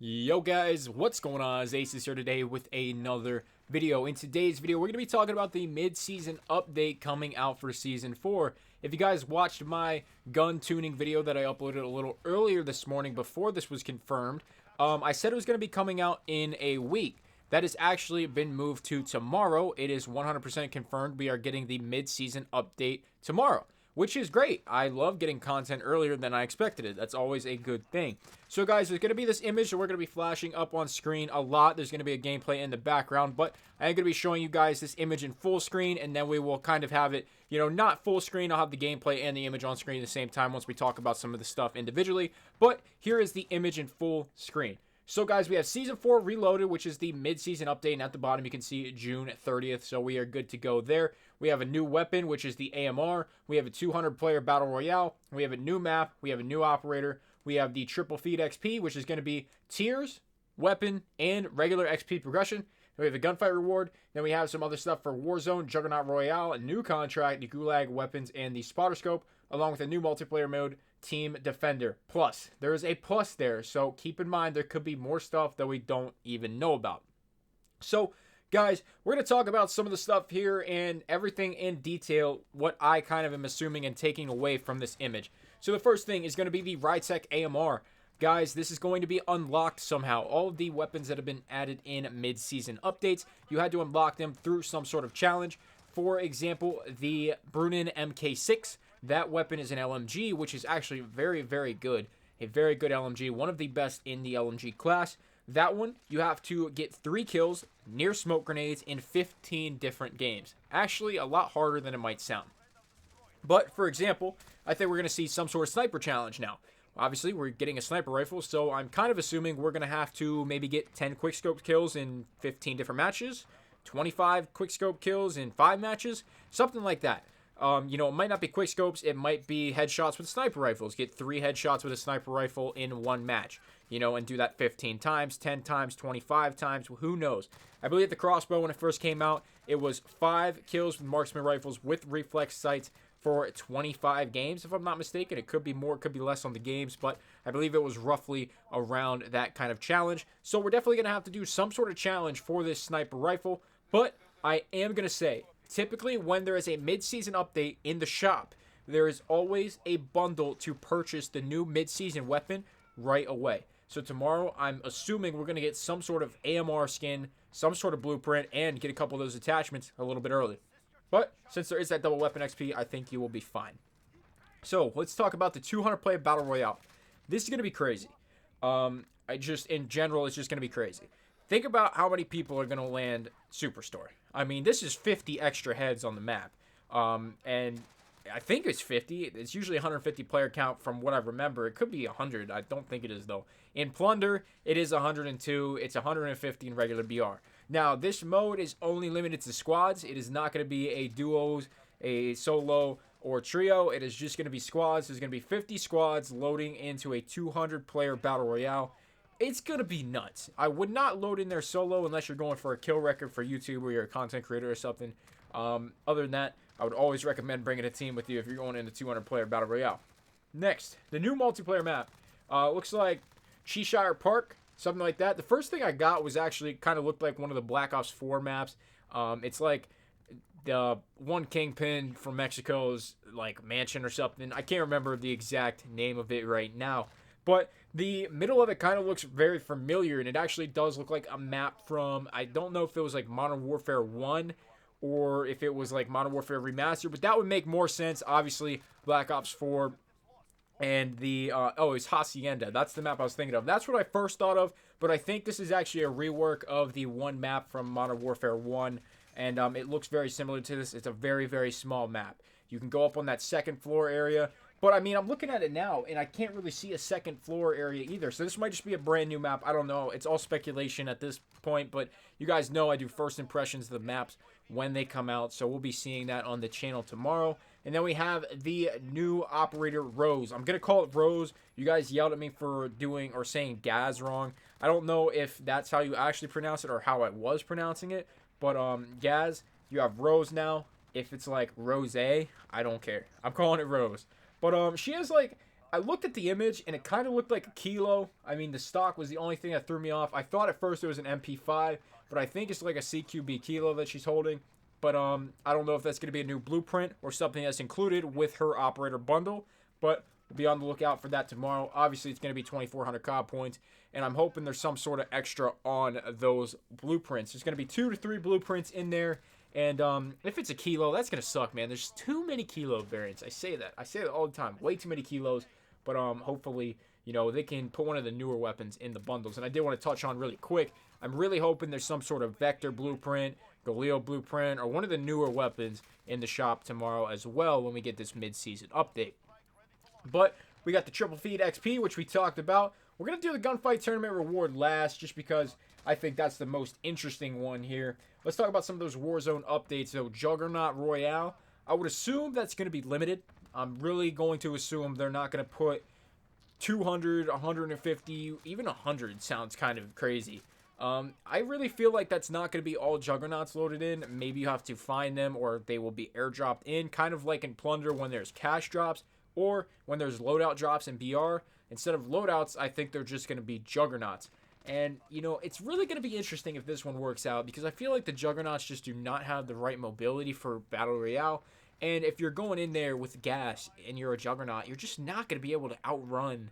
Yo guys, what's going on? Acez here today with another video. In today's video, we're going to be talking about the mid-season update coming out for Season 4. If you guys watched my gun tuning video that I uploaded a little earlier this morning before this was confirmed, I said it was going to be coming out in a week. That has actually been moved to tomorrow. It is 100% confirmed. We are getting the mid-season update tomorrow, which is great. I love getting content earlier than I expected it. That's always a good thing. So guys, there's going to be this image that we're going to be flashing up on screen a lot. There's going to be a gameplay in the background, but I am going to be showing you guys this image in full screen, and then we will kind of have it, not full screen. I'll have the gameplay and the image on screen at the same time once we talk about some of the stuff individually, but here is the image in full screen. So guys, we have Season 4 Reloaded, which is the mid-season update, and at the bottom you can see June 30th, so we are good to go there. We have a new weapon, which is the AMR. We have a 200-player Battle Royale. We have a new map. We have a new operator. We have the Triple Feed XP, which is going to be tiers, weapon, and regular XP progression. Then we have a gunfight reward. Then we have some other stuff for Warzone, Juggernaut Royale, a new contract, the Gulag weapons, and the spotter scope, along with a new multiplayer mode, Team Defender Plus. There is a plus there, so keep in mind there could be more stuff that we don't even know about. So, guys, we're going to talk about some of the stuff here and everything in detail, what I kind of am assuming and taking away from this image. So the first thing is going to be the Rytec AMR. Guys, this is going to be unlocked somehow. All of the weapons that have been added in mid-season updates, you had to unlock them through some sort of challenge. For example, the Brunin MK6. That weapon is an LMG, which is actually very, very good. A very good LMG, one of the best in the LMG class. That one, you have to get 3 kills near smoke grenades in 15 different games. Actually, a lot harder than it might sound. But, for example, I think we're going to see some sort of sniper challenge now. Obviously, we're getting a sniper rifle, so I'm kind of assuming we're going to have to maybe get 10 quickscope kills in 15 different matches, 25 quickscope kills in 5 matches, something like that. It might not be quickscopes, it might be headshots with sniper rifles. Get 3 headshots with a sniper rifle in 1 match, and do that 15 times, 10 times, 25 times, who knows. I believe the crossbow, when it first came out, it was 5 kills with marksman rifles with reflex sights for 25 games, if I'm not mistaken. It could be more, it could be less on the games, but I believe it was roughly around that kind of challenge. So we're definitely going to have to do some sort of challenge for this sniper rifle, but I am going to say, typically when there is a mid-season update in the shop, there is always a bundle to purchase the new mid-season weapon right away. So tomorrow, I'm assuming we're going to get some sort of AMR skin, some sort of blueprint, and get a couple of those attachments a little bit early. But since there is that double weapon XP, I think you will be fine. So let's talk about the 200-player Battle Royale. This is going to be crazy. In general, it's just going to be crazy. Think about how many people are going to land Superstore. I mean, this is 50 extra heads on the map. And I think it's 50. It's usually 150 player count from what I remember. It could be 100. I don't think it is, though. In Plunder, it is 102. It's 150 in regular BR. Now, this mode is only limited to squads. It is not going to be a duos, a solo, or trio. It is just going to be squads. There's going to be 50 squads loading into a 200-player Battle Royale. It's going to be nuts. I would not load in there solo unless you're going for a kill record for YouTube or you're a content creator or something. Other than that, I would always recommend bringing a team with you if you're going into 200-player Battle Royale. Next, the new multiplayer map. Looks like Cheshire Park, something like that. The first thing I got was actually kind of looked like one of the Black Ops 4 maps. It's like the one Kingpin from Mexico's like mansion or something. I can't remember the exact name of it right now. But the middle of it kind of looks very familiar, and it actually does look like a map from, I don't know if it was like Modern Warfare 1 or if it was like Modern Warfare Remastered, but that would make more sense. Obviously, Black Ops 4 and the, it's Hacienda. That's the map I was thinking of. That's what I first thought of, but I think this is actually a rework of the one map from Modern Warfare 1, and it looks very similar to this. It's a very, very small map. You can go up on that second floor area. But, I mean, I'm looking at it now, and I can't really see a second floor area either. So this might just be a brand new map. I don't know. It's all speculation at this point. But you guys know I do first impressions of the maps when they come out. So we'll be seeing that on the channel tomorrow. And then we have the new operator, Rose. I'm going to call it Rose. You guys yelled at me for doing or saying Gaz wrong. I don't know if that's how you actually pronounce it or how I was pronouncing it. But, Gaz, you have Rose now. If it's like Rose, I don't care. I'm calling it Rose. But she has like I looked at the image, and it kind of looked like a kilo. I mean, the stock was the only thing that threw me off. I thought at first it was an MP5, but I think it's like a CQB kilo that she's holding. But I don't know if that's going to be a new blueprint or something that's included with her operator bundle. But be on the lookout for that tomorrow. Obviously, it's going to be 2,400 COD points, and I'm hoping there's some sort of extra on those blueprints. There's going to be 2 to 3 blueprints in there. And if it's a kilo, that's going to suck, man. There's too many kilo variants. I say that all the time. Way too many kilos. But hopefully, you know, they can put one of the newer weapons in the bundles. And I did want to touch on really quick. I'm really hoping there's some sort of Vector blueprint, Galileo blueprint, or one of the newer weapons in the shop tomorrow as well when we get this mid-season update. But we got the Triple Feed XP, which we talked about. We're going to do the Gunfight Tournament reward last just because I think that's the most interesting one here. Let's talk about some of those Warzone updates. So, Juggernaut Royale, I would assume that's going to be limited. I'm really going to assume they're not going to put 200, 150, even 100 sounds kind of crazy. I really feel like that's not going to be all Juggernauts loaded in. Maybe you have to find them or they will be airdropped in, kind of like in Plunder when there's cash drops or when there's loadout drops in BR. Instead of loadouts, I think they're just going to be Juggernauts. And, you know, it's really going to be interesting if this one works out because I feel like the Juggernauts just do not have the right mobility for Battle Royale. And if you're going in there with gas and you're a Juggernaut, you're just not going to be able to outrun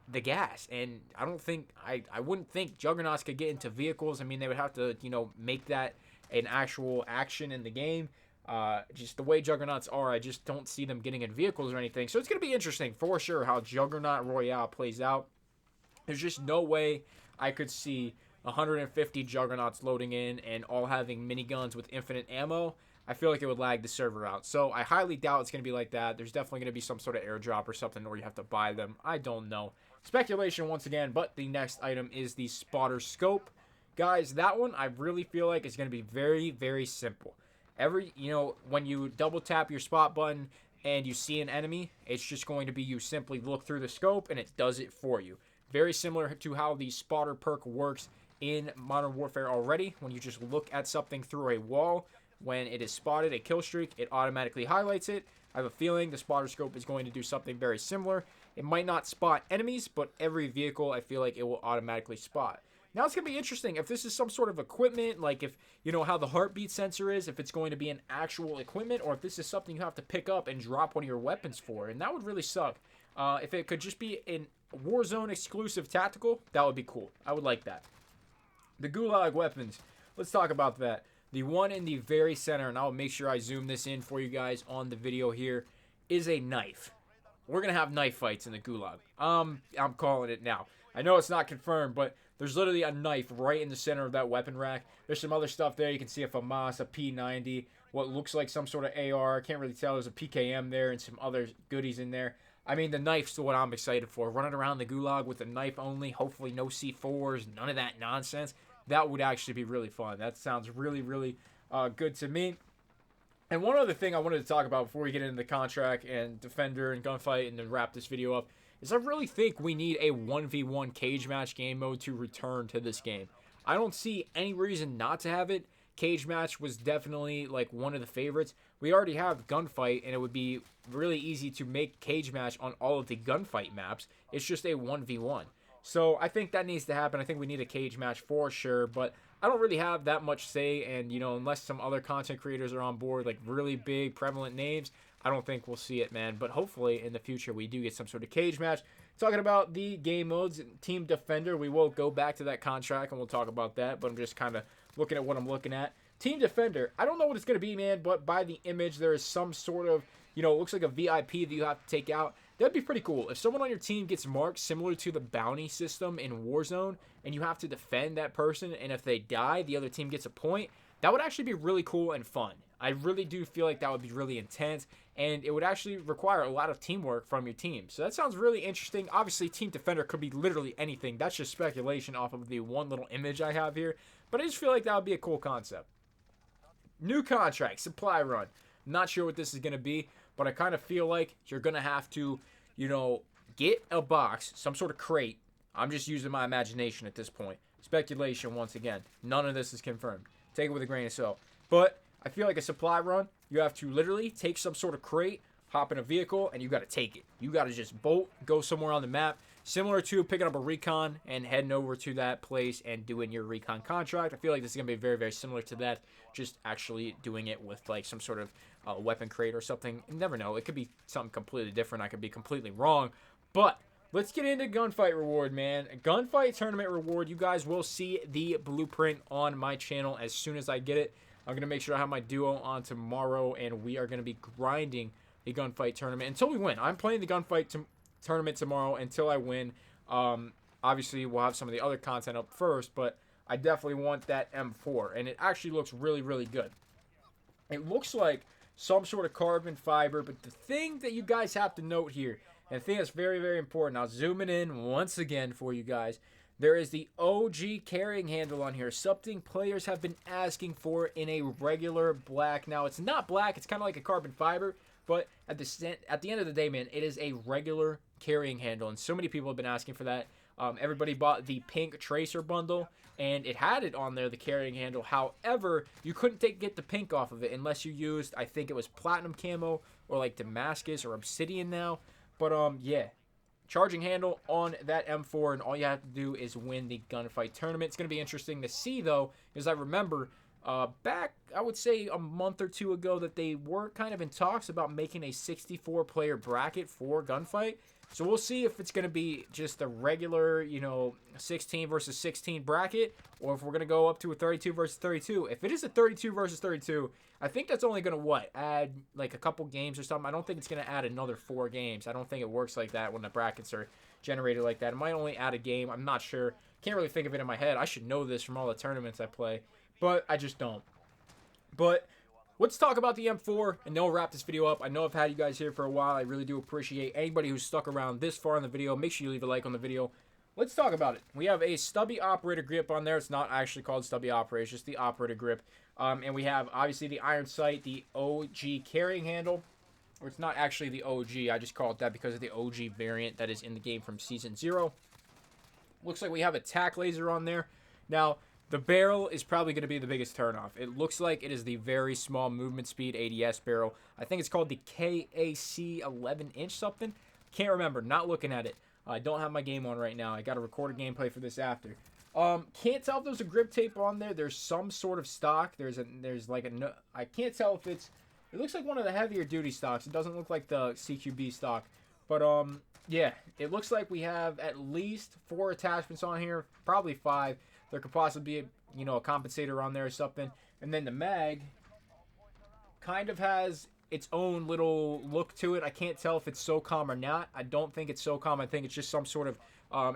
the gas. And I don't think, I wouldn't think Juggernauts could get into vehicles. I mean, they would have to, you know, make that an actual action in the game. Just the way Juggernauts are, I just don't see them getting in vehicles or anything. So it's going to be interesting for sure how Juggernaut Royale plays out. There's just no way I could see 150 Juggernauts loading in and all having miniguns with infinite ammo. I feel like it would lag the server out. So I highly doubt it's going to be like that. There's definitely going to be some sort of airdrop or something where you have to buy them. I don't know. Speculation once again, but the next item is the spotter scope. Guys, that one I really feel like is going to be very, very simple. When you double tap your spot button and you see an enemy, it's just going to be you simply look through the scope and it does it for you. Very similar to how the spotter perk works in Modern Warfare already. When you just look at something through a wall, when it is spotted, a kill streak, it automatically highlights it. I have a feeling the spotter scope is going to do something very similar. It might not spot enemies, but every vehicle I feel like it will automatically spot. Now it's going to be interesting if this is some sort of equipment, like if, you know, how the heartbeat sensor is, if it's going to be an actual equipment, or if this is something you have to pick up and drop one of your weapons for. And that would really suck. If it could just be an Warzone exclusive tactical, that would be cool. I would like that. The Gulag weapons, let's talk about that. The one in the very center, and I'll make sure I zoom this in for you guys on the video here, is a knife. We're going to have knife fights in the Gulag. I'm calling it now. I know it's not confirmed, but there's literally a knife right in the center of that weapon rack. There's some other stuff there. You can see a FAMAS, a P90, what looks like some sort of AR. I can't really tell. There's a PKM there and some other goodies in there. I mean, the knife's what I'm excited for. Running around the Gulag with a knife only, hopefully no C4s, none of that nonsense. That would actually be really fun. That sounds really, really good to me. And one other thing I wanted to talk about before we get into the contract and Defender and Gunfight and then wrap this video up is I really think we need a 1v1 cage match game mode to return to this game. I don't see any reason not to have it. Cage match was definitely like one of the favorites. We already have Gunfight, and it would be really easy to make cage match on all of the Gunfight maps. It's just a 1v1. So I think that needs to happen. I think we need a cage match for sure, but I don't really have that much say, and, you know, unless some other content creators are on board, like really big, prevalent names, I don't think we'll see it, man. But hopefully in the future we do get some sort of cage match. Talking about the game modes, Team Defender, we will go back to that contract and we'll talk about that, but I'm just kind of looking at what I'm looking at. Team Defender, I don't know what it's going to be, man, but by the image there is some sort of, you know, it looks like a VIP that you have to take out. That'd be pretty cool. If someone on your team gets marked similar to the bounty system in Warzone and you have to defend that person, and if they die, the other team gets a point, that would actually be really cool and fun. I really do feel like that would be really intense, and it would actually require a lot of teamwork from your team. So that sounds really interesting. Obviously, Team Defender could be literally anything. That's just speculation off of the one little image I have here, but I just feel like that would be a cool concept. New contract, supply run. Not sure what this is going to be, but I kind of feel like you're going to have to, you know, get a box, some sort of crate. I'm just using my imagination at this point. Speculation once again. None of this is confirmed. Take it with a grain of salt. But I feel like a supply run, you have to literally take some sort of crate, hop in a vehicle, and you got to take it. You got to just bolt, go somewhere on the map, similar to picking up a recon and heading over to that place and doing your recon contract. I feel like this is going to be very, very similar to that, just actually doing it with like some sort of weapon crate or something. You never know. It could be something completely different. I could be completely wrong. But let's get into gunfight reward, man. A gunfight tournament reward. You guys will see the blueprint on my channel as soon as I get it. I'm going to make sure I have my duo on tomorrow, and we are going to be grinding the gunfight tournament until we win. I'm playing the gunfight tournament tomorrow until I win. Obviously, we'll have some of the other content up first, but I definitely want that M4, and it actually looks really, really good. It looks like some sort of carbon fiber, but the thing that you guys have to note here, and I think that's very, very important. I'll zoom it in once again for you guys. There is the OG carrying handle on here, something players have been asking for in a regular black. Now, it's not black. It's kind of like a carbon fiber, but at the end of the day, man, it is a regular carrying handle, and so many people have been asking for that. Everybody bought the pink tracer bundle, and it had it on there, the carrying handle. However, you couldn't get the pink off of it unless you used, I think it was platinum camo or like Damascus or obsidian now. But yeah, charging handle on that M4, and all you have to do is win the gunfight tournament. It's going to be interesting to see, though, because I remember back, I would say a month or two ago, that they were kind of in talks about making a 64-player bracket for gunfight. So we'll see if it's going to be just a regular, 16 versus 16 bracket, or if we're going to go up to a 32 versus 32. If it is a 32 versus 32, I think that's only going to, add like a couple games or something. I don't think it's going to add another 4 games. I don't think it works like that when the brackets are generated like that. It might only add a game. I'm not sure. Can't really think of it in my head. I should know this from all the tournaments I play, but I just don't. But let's talk about the M4, and then we'll wrap this video up. I know I've had you guys here for a while. I really do appreciate anybody who's stuck around this far in the video. Make sure you leave a like on the video. Let's talk about it. We have a stubby operator grip on there. It's not actually called stubby operator. It's just the operator grip. And we have, obviously, the iron sight, the OG carrying handle. Or it's not actually the OG. I just call it that because of the OG variant that is in the game from Season 0. Looks like we have a tac laser on there. Now, the barrel is probably going to be the biggest turnoff. It looks like it is the very small movement speed ADS barrel. I think it's called the KAC 11-inch something. Can't remember. Not looking at it. I don't have my game on right now. I got to record a gameplay for this after. Can't tell if there's a grip tape on there. There's some sort of stock. I can't tell if it's... It looks like one of the heavier duty stocks. It doesn't look like the CQB stock. But, yeah. It looks like we have at least 4 attachments on here. Probably 5. There could possibly be, a compensator on there or something. And then the mag kind of has its own little look to it. I can't tell if it's SOCOM or not. I don't think it's SOCOM. I think it's just some sort of,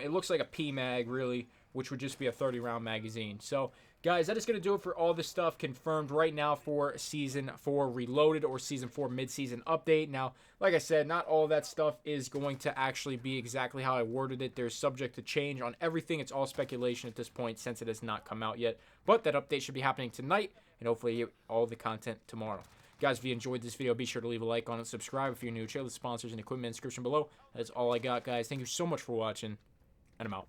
it looks like a P mag, really, which would just be a 30-round magazine. So, guys, that is going to do it for all this stuff confirmed right now for Season 4 Reloaded or Season 4 mid-season update. Now, like I said, not all of that stuff is going to actually be exactly how I worded it. There's subject to change on everything. It's all speculation at this point since it has not come out yet. But that update should be happening tonight, and hopefully you get all the content tomorrow. Guys, if you enjoyed this video, be sure to leave a like on it. Subscribe if you're new. Check out the sponsors and equipment in the description below. That's all I got, guys. Thank you so much for watching, and I'm out.